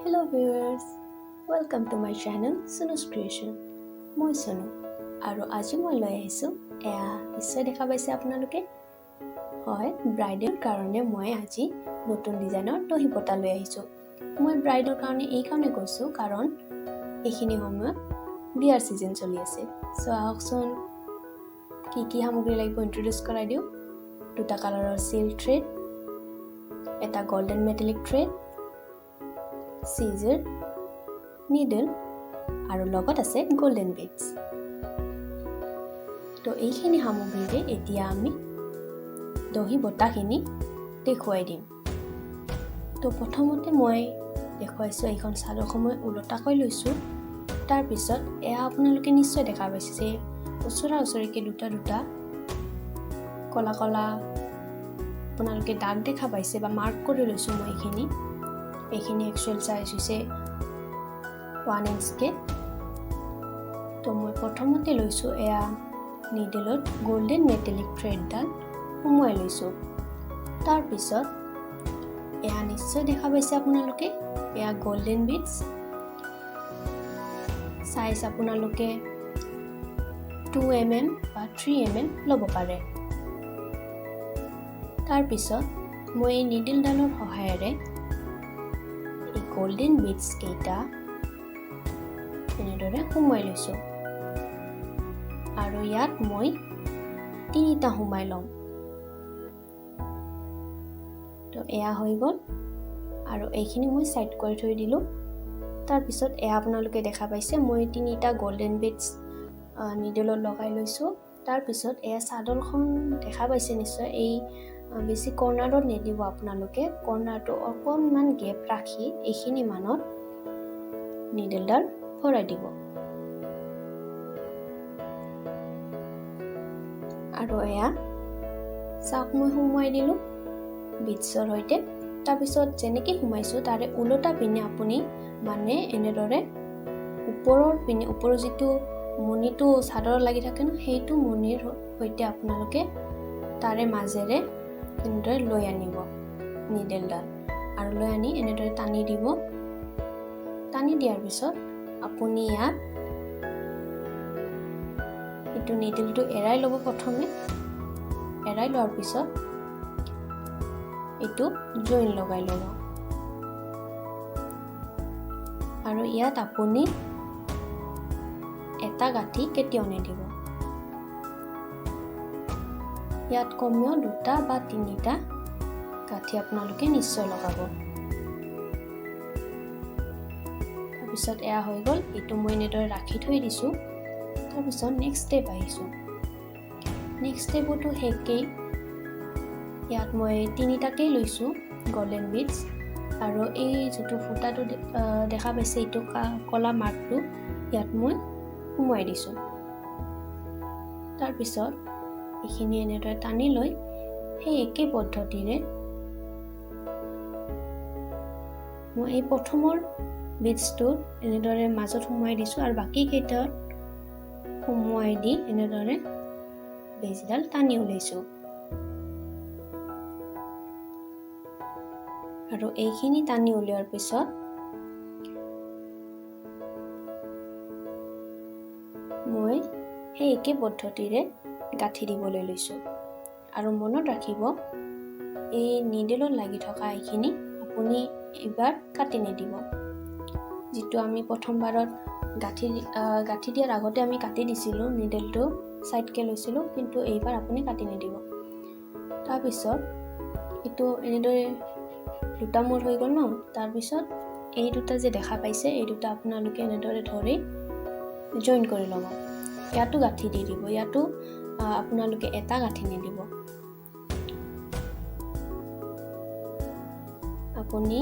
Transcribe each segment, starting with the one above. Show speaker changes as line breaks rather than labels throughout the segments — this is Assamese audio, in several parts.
Hello viewers, welcome to my channel Sunus Creation. মই Sunu আৰু আজি মই লৈ আহিছো নিশ্চয় দেখা পাইছে আপোনালোকে হয় ব্ৰাইডৰ কাৰণে মই আজি নতুন ডিজাইনৰ দহিবটা লৈ আহিছো মই ব্ৰাইডৰ কাৰণে এই কাৰণে কৈছো কাৰণ এইখিনি সময়ত বিয়াৰ সিজন চলি আছে সো আহকচোন কি সামগ্ৰী লাগিব ইন্ট্ৰোডিউস কৰাই দিও দুটা কালাৰৰ সিল্ক থ্ৰেড এটা golden metallic thread scissor needle আৰু লগত আছে golden beads তো এইখিনি সামগ্ৰীৰে এতিয়া আমি দহি বটাখিনি দেখুৱাই দিম তো প্ৰথমতে মই দেখুৱাইছো এইখন চাদৰ সময় উলটাকৈ লৈছো তাৰ পিছত এয়া আপোনালোকে নিশ্চয় দেখা পাইছে যে ওচৰা-ওচৰিকে দুটা কলা কলা আপোনালোকে দাগ দেখা পাইছে বা মাৰ্ক কৰি লৈছো মই এইখিনি actual size হৈছে 1 inch কে তো মই প্ৰথমতে লৈছো এয়া নিডলত গোল্ডেন মেটালিক থ্ৰেড ডাল সোমোৱাই লৈছো তাৰ পিছত এয়া নিশ্চয় দেখা পাইছে আপোনালোকে এয়া গোল্ডেন বিডস সাইজ আপোনালোকে 2 mm বা 3 mm ল'ব পাৰে তাৰ পিছত মই এই নিডল ডালৰ সহায়েৰে golden beads কেইটা এনেদৰে সোমাই লৈছো আৰু ইয়াত মই তিনিটা সোমাই লম তো এয়া হৈ গল আৰু এইখিনি মই সাইড কৰি থৈ দিলো তাৰ পিছত এয়া আপোনালোকে দেখা পাইছে মই তিনিটা golden beads নিডলত লগাই লৈছো তাৰ পিছত এয়া চাদৰখন দেখা পাইছে নিশ্চয় এই বেছি কৰ্নাৰত নেদিব আপোনালোকে কৰ্নাৰটো অকনমান গেপ ৰাখি এইখিনি মানত নিডলডাল ভৰাই দিব আৰু এয়া চাক মই সোমাই দিলো বিটছৰ হৈতে তাৰ পিছত যেনেকৈ সোমাইছো তাৰে উলটা পিনে আপুনি মানে এনেদৰে ওপৰৰ যিটো মণিটো চাদৰ লাগি থাকে ন সেইটো মণিৰ হৈতে আপোনালোকে তাৰে মাজেৰে এনেদৰে লৈ আনিব নিডলডাল আৰু লৈ আনি এনেদৰে টানি দিব টানি দিয়াৰ পিছত আপুনি ইয়াত এইটো নিডলটো এৰাই ল'ব প্ৰথমে এৰাই লোৱাৰ পিছত এইটো জইন লগাই ল'ব আৰু ইয়াত আপুনি এটা গাঁঠি কেতিয়াও নিদিব ইয়াত কমেও দুটা বা তিনিটা গাঁঠি আপোনালোকে নিশ্চয় লগাব তাৰপিছত এয়া হৈ গল এইটো মই এনেদৰে ৰাখি থৈ দিছো তাৰপিছত নেক্সট ষ্টেপ আহিছো নেক্সট ষ্টেপটো হেকেই ইয়াত মই তিনিটাকেই লৈছো গোল্ডেন বিডস আৰু এই যেটো ফুটাটো দেখা পাইছে এইটো কলা মাৰ্কটো ইয়াত মই সোমাই দিছো তাৰপিছত এইখিনি এনেদৰে টানি লৈ সেই একে পদ্ধতিৰে মই এই প্ৰথমৰ বিডছটো এনেদৰে মাজত সোমাই দিছো আৰু বাকি কেইটাত সোমাই দি এনেদৰে বেজডাল টানি উলাইছো আৰু এইখিনি টানি উলিওৱাৰ পিছত মই সেই একে পদ্ধতিৰে গাঁঠি দিবলৈ লৈছো আৰু মনত ৰাখিব এই নিডলত লাগি থকা এইখিনি আপুনি এবাৰ কাটি নিদিব যেটো আমি প্ৰথমবাৰত গাঁঠি দিয়াৰ আগতে আমি কাটি দিছিলো নিডলটো সাইডকে লৈছিলো কিন্তু এইবাৰ আপুনি কাটি নিদিব তাৰ পিছত এটো এনেদৰে দুটা মোৰ হৈ গল ন তাৰ পিছত এই দুটা যে দেখা পাইছে এই দুটা আপোনালোকে এনেদৰে ধৰি জয়েন কৰি ল'ব ইয়াতো গাঁঠি দি দিব ইয়াতো আপোনালোকে এটা গাঁঠি নিদিব আপুনি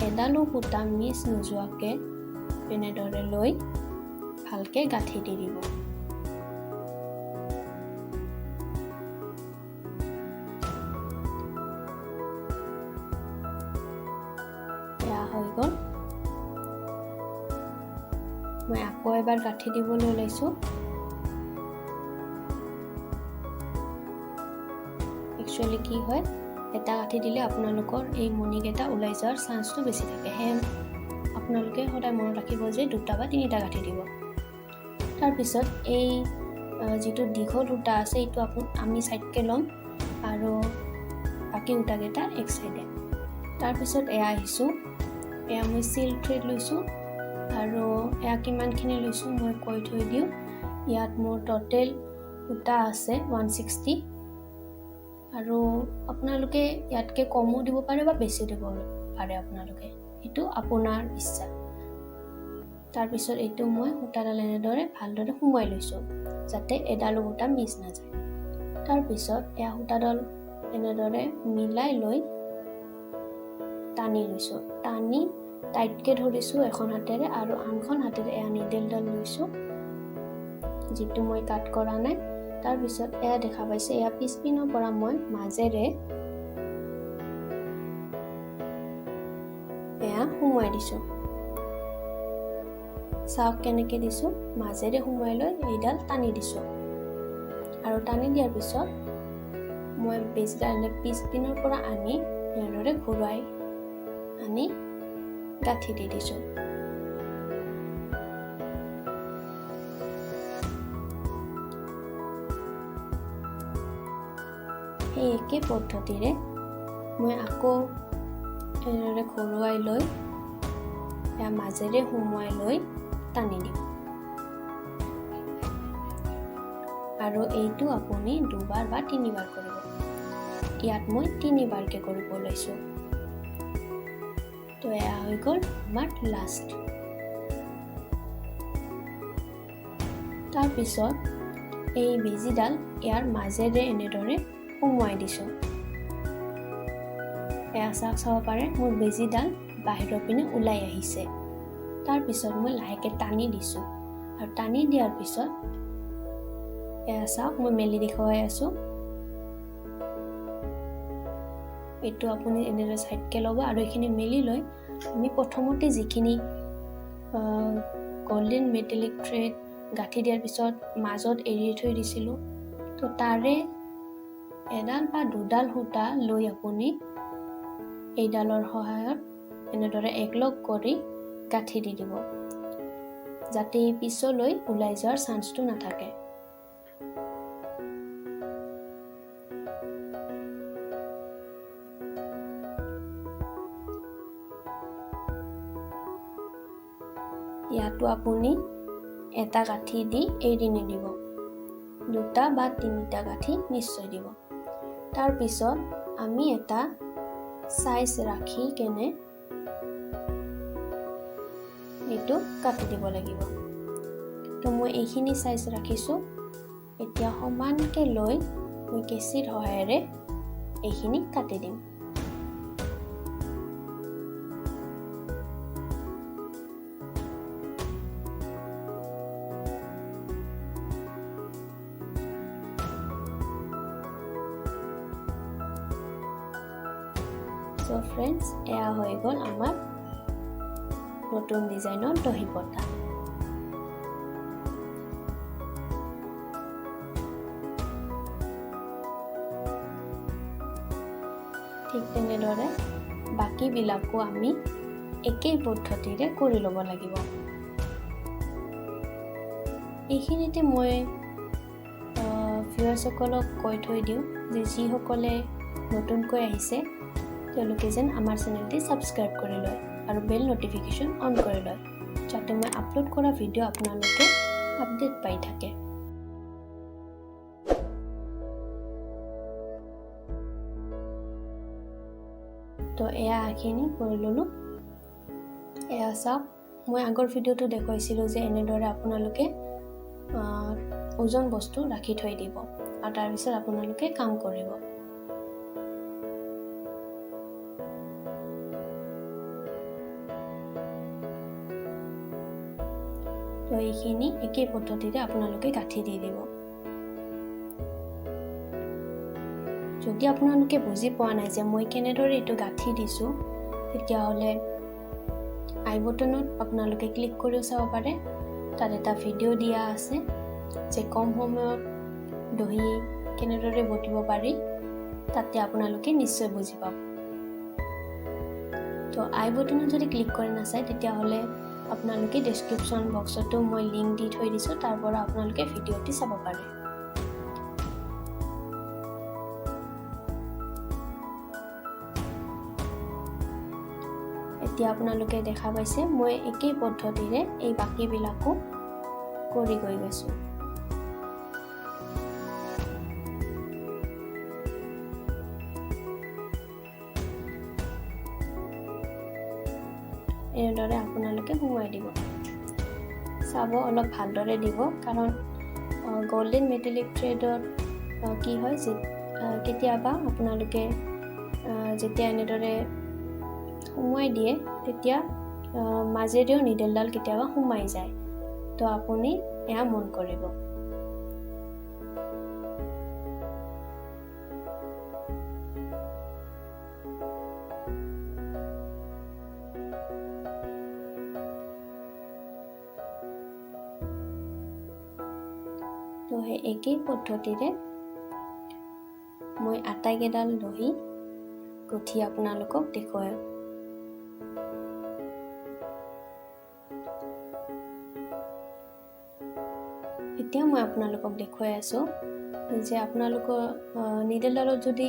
এডালো ফুটা মিছ নোযোৱাকে এনেদৰে লৈ ভালকে গাঁঠি দি দিব এয়া হৈ গল মই আকৌ এবাৰ গাঁঠি দিবলৈ লৈছো একচুয়ালি কি হয় এটা গাঁঠি দিলে আপোনালোকৰ এই মণিকেটা ওলাই যোৱাৰ চান্সটো বেছি থাকে আপোনালোকে সদায় মনত ৰাখিব যে 2টা বা 3টা গাঁঠি দিব। তাৰপিছত এই যিটো দীঘল সূতা আছে এইটো আমি সাইডকে ল'ম আৰু বাকি সূতাকেইটা এক সাইডে। তাৰপিছত এয়া আহিছোঁ, এয়া মই সিল্ক থ্ৰেড লৈছোঁ আৰু এয়া কিমানখিনি লৈছোঁ মই কৈ থৈ দিওঁ। ইয়াত মোৰ টোটেল সূতা আছে 160 আৰু আপোনালোকে ইয়াতকে কমো দিব পাৰে বা বেছি দিব পাৰে আপোনালোকে, এইটো আপোনাৰ ইচ্ছা। তাৰপিছত এইটো মই সূতাডাল এনেদৰে ভালদৰে সুমুৱাই লৈছোঁ যাতে এডালো সূতা মিছ নাযায়। তাৰপিছত এয়া সূতাডাল এনেদৰে মিলাই লৈ টানি লৈছোঁ, টানি টাইটকে ধৰিছোঁ এখন হাতেৰে আৰু আনখন হাতেৰে এয়া নিডেলডাল লৈছোঁ যিটো মই কাট কৰা নাই। তাৰপিছত এয়া দেখা পাইছে, এয়া পিছপিনৰ পৰা মই মাজেৰে এয়া সুমুৱাই দিছোঁ। চাওক কেনেকৈ দিছোঁ, মাজেৰে সুমুৱাই লৈ এইডাল টানি দিছোঁ আৰু টানি দিয়াৰ পিছত মই বেজডাল পিছপিনৰ পৰা আনি এনেদৰে ঘূৰাই আনি গাঁঠি দি দিছোঁ। সেই একে পদ্ধতিৰে মই আকৌ এনেদৰে ঘূৰাই লৈ এয়া মাজেৰে সুমুৱাই লৈ টানি দিম আৰু এইটো আপুনি 2বাৰ বা 3বাৰ কৰিব। ইয়াত মই 3বাৰকে কৰিব লৈছোঁ। তো এয়া হৈ গ'ল আমাৰ লাষ্ট। তাৰপিছত এই বেজিডাল ইয়াৰ মাজেৰে এনেদৰে সুমুৱাই দিছোঁ। এয়া চাব পাৰে মোৰ বেজিডাল বাহিৰৰ পিনে ওলাই আহিছে। তাৰপিছত মই লাহেকৈ টানি দিছোঁ আৰু টানি দিয়াৰ পিছত এয়া চাওক মই মেলি দেখুৱাই আছোঁ। এইটো আপুনি এনেদৰে সাইডকে ল'ব আৰু এইখিনি মেলি লৈ আমি প্ৰথমতে যিখিনি গোল্ডেন মেটেলিক থ্ৰেড গাঁঠি দিয়াৰ পিছত মাজত এৰি থৈ দিছিলোঁ, তো তাৰে এডাল বা 2ডাল সূতা লৈ আপুনি এইডালৰ সহায়ত এনেদৰে একলগ কৰি গাঁঠি দি দিব যাতে পিছলৈ ওলাই যোৱাৰ চান্সটো নাথাকে। ইয়াতো আপুনি এটা গাঁঠি দি এৰি নিদিব, 2টা বা 3টা গাঁঠি নিশ্চয় দিব। তাৰপিছত আমি এটা সাইজ ৰাখি কেনে এইটো কাটি দিব লাগিব। তো মই এইখিনি সাইজ ৰাখিছোঁ। এতিয়া সমানকে লৈ মই কেঁচিৰ সহায়েৰে এইখিনি কাটি দিম। So friends, এয়া হৈ গ'ল আমাৰ নতুন ডিজাইনৰ দহিবতা। ঠিক তেনেদৰে বাকীবিলাকো আমি একেই পদ্ধতিৰে কৰি ল'ব লাগিব। এইখিনিতে মই ভিউৱাৰ্ছসকলক কৈ থৈ দিওঁ যে যিসকলে নতুনকৈ আহিছে তেওঁলোকে যেন আমাৰ চেনেলটি ছাবস্ক্ৰাইব কৰি লয় আৰু বেল নটিফিকেশ্যন অন কৰি লয় যাতে মই আপলোড কৰা ভিডিঅ' আপোনালোকে আপডেট পাই থাকে। তো এয়া এইখিনি কৰি ল'লোঁ। এয়া চাওক, মই আগৰ ভিডিঅ'টো দেখুৱাইছিলোঁ যে এনেদৰে আপোনালোকে ওজন বস্তু ৰাখি থৈ দিব আৰু তাৰপিছত আপোনালোকে কাম কৰিব। তো এইখিনি একেই পদ্ধতিৰে আপোনালোকে গাঁঠি দি দিব। যদি আপোনালোকে বুজি পোৱা নাই যে মই কেনেদৰে এইটো গাঁঠি দিছোঁ, তেতিয়াহ'লে আই বটনত আপোনালোকে ক্লিক কৰিও চাব পাৰে। তাত এটা ভিডিঅ' দিয়া আছে যে কম সময়ত দহি কেনেদৰে বটিব পাৰি, তাতে আপোনালোকে নিশ্চয় বুজি পাব। তো তো আই বটনত যদি ক্লিক কৰি নাচায় তেতিয়াহ'লে আপোনালোকে ডেছক্ৰিপশ্যন বক্সতো মই লিংক দি থৈ দিছোঁ, তাৰ পৰা আপোনালোকে ভিডিঅ'টি চাব পাৰে। এতিয়া আপোনালোকে দেখা পাইছে মই একেই পদ্ধতিৰে এই বাকীবিলাকো কৰি গৈ গৈছোঁ। এনেদৰে আপোনালোকে সোমোৱাই দিব। চাব অলপ ভালদৰে দিব, কাৰণ গোল্ডেন মেটেলিক থ্ৰেডত কি হয় যে কেতিয়াবা আপোনালোকে যেতিয়া এনেদৰে সোমোৱাই দিয়ে তেতিয়া মাজেৰেও নিডেলডাল কেতিয়াবা সোমাই যায়। তো আপুনি এয়া মন কৰিব। তো সেই একেই পদ্ধতিৰে মই আটাইকেইডাল দহি গুঠি আপোনালোকক দেখুৱাই। এতিয়া মই আপোনালোকক দেখুৱাই আছোঁ যে আপোনালোকৰ নিডেলডালত যদি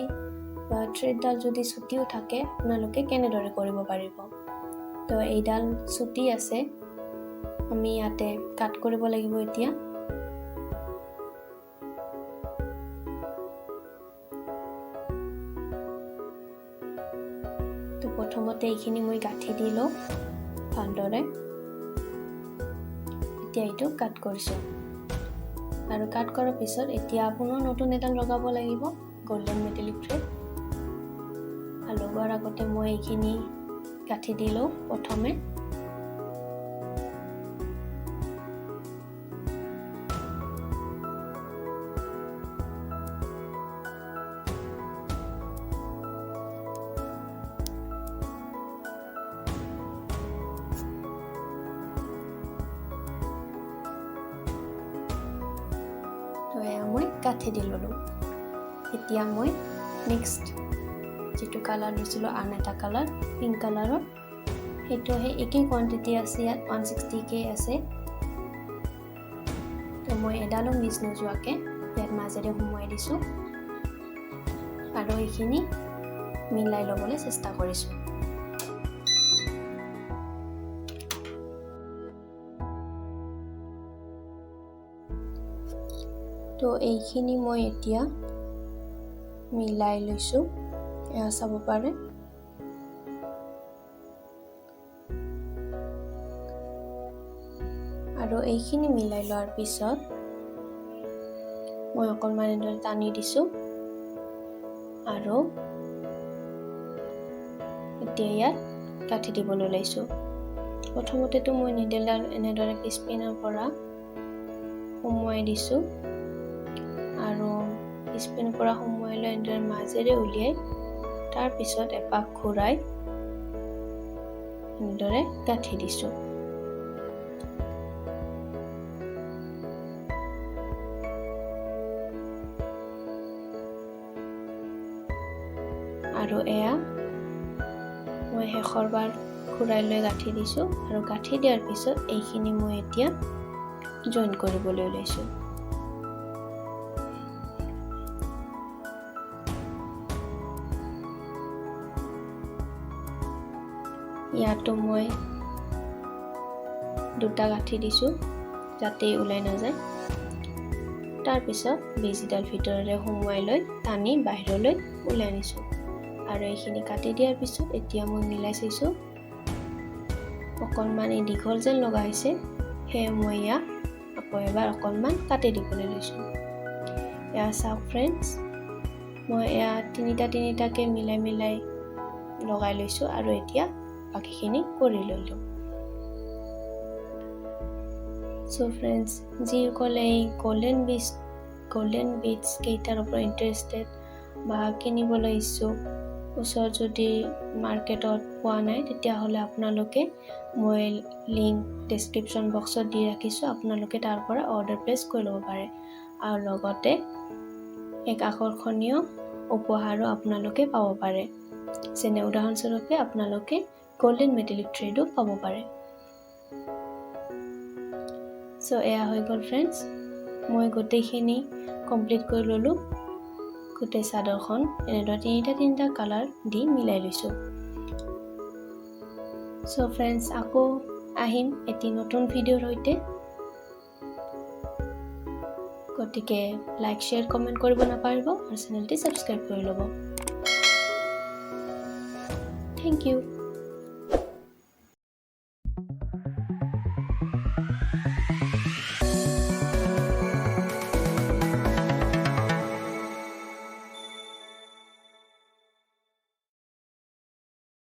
থ্ৰেডডাল যদি চুটিও থাকে আপোনালোকে কেনেদৰে কৰিব পাৰিব। তো এইডাল চুটি আছে, আমি ইয়াতে কাট কৰিব লাগিব। এতিয়া তো প্ৰথমতে এইখিনি মই গাঁঠি দি লওঁ ভালদৰে। এতিয়া এইটো কাট কৰিছোঁ, আৰু কাট কৰাৰ পিছত এতিয়া পুনৰ নতুন এডাল লগাব লাগিব গোল্ডেন মেটেলিক থ্ৰেড। আৰু লগোৱাৰ আগতে মই এইখিনি গাঁঠি দি লওঁ প্ৰথমে। মই গাঁঠি দি ল'লোঁ। এতিয়া মই নেক্সট যিটো কালাৰ দিছিলোঁ আন এটা কালাৰ পিংক কালাৰৰ, সেইটো সেই একেই কোৱান্টিটি আছে, ইয়াত 160K আছে। তো মই এডালো মিছ নোযোৱাকৈ ইয়াত মাজেৰে সোমোৱাই দিছোঁ আৰু এইখিনি মিলাই ল'বলৈ চেষ্টা কৰিছোঁ। তো এইখিনি মই এতিয়া মিলাই লৈছোঁ, এয়া চাব পাৰে। আৰু এইখিনি মিলাই লোৱাৰ পিছত মই অকণমান এনেদৰে টানি দিছোঁ আৰু এতিয়া ইয়াত গাঁঠি দিবলৈ ওলাইছোঁ। প্ৰথমতেতো মই নিডেলডাল এনেদৰে পিছপিনৰ পৰা সোমোৱাই দিছোঁ আৰু পিছপিনৰ পৰা সোমোৱাই লৈ এনেদৰে মাজেৰে উলিয়াই তাৰপিছত এপাক ঘূৰাই এনেদৰে গাঁঠি দিছোঁ। আৰু এয়া মই শেষৰবাৰ ঘূৰাই লৈ গাঁঠি দিছোঁ, আৰু গাঁঠি দিয়াৰ পিছত এইখিনি মই এতিয়া জইন কৰিবলৈ ওলাইছোঁ। ইয়াতো মই দুটা গাঁঠি দিছোঁ যাতে ওলাই নাযায়। তাৰপিছত বেজিডাল ভিতৰৰে সোমোৱাই লৈ টানি বাহিৰলৈ ওলাই আনিছোঁ। আৰু এইখিনি কাটি দিয়াৰ পিছত এতিয়া মই মিলাই চাইছোঁ, অকণমান এই দীঘল যেন লগা হৈছে, সেয়ে মই ইয়াক আকৌ এবাৰ অকণমান কাটি দিবলৈ লৈছোঁ। এয়া চাওক ফ্ৰেণ্ডছ, মই এয়া তিনিটাকৈ মিলাই লগাই লৈছোঁ আৰু এতিয়া বাকীখিনি কৰি ল'লোঁ। চ' ফ্ৰেণ্ডছ, যিসকলে এই গোল্ডেন বিডছ কেইটাৰ ওপৰত ইণ্টাৰেষ্টেড বা কিনিবলৈ ইচ্ছুক, ওচৰত যদি মাৰ্কেটত পোৱা নাই তেতিয়াহ'লে আপোনালোকে মই লিংক ডেছক্ৰিপশ্যন বক্সত দি ৰাখিছোঁ, আপোনালোকে তাৰ পৰা অৰ্ডাৰ প্লেচ কৰি ল'ব পাৰে। আৰু লগতে এক আকৰ্ষণীয় উপহাৰো আপোনালোকে পাব পাৰে, যেনে উদাহৰণস্বৰূপে আপোনালোকে গোল্ডেন মেটেলিক থ্ৰেডো পাব পাৰে সো এয়া হৈ গ'ল ফ্ৰেণ্ডছ মই গোটেইখিনি কমপ্লিট কৰি ল'লোঁ গোটেই চাদৰখন এনেদৰে তিনিটা কালাৰ দি মিলাই লৈছোঁ সো ফ্ৰেণ্ডছ আকৌ আহিম এটি নতুন ভিডিঅ'ৰ সৈতে গতিকে লাইক শ্বেয়াৰ কমেণ্ট কৰিব নাপাহৰিব আৰু চেনেলটি সাবস্ক্ৰাইব কৰি ল'ব থ্যাংক ইউ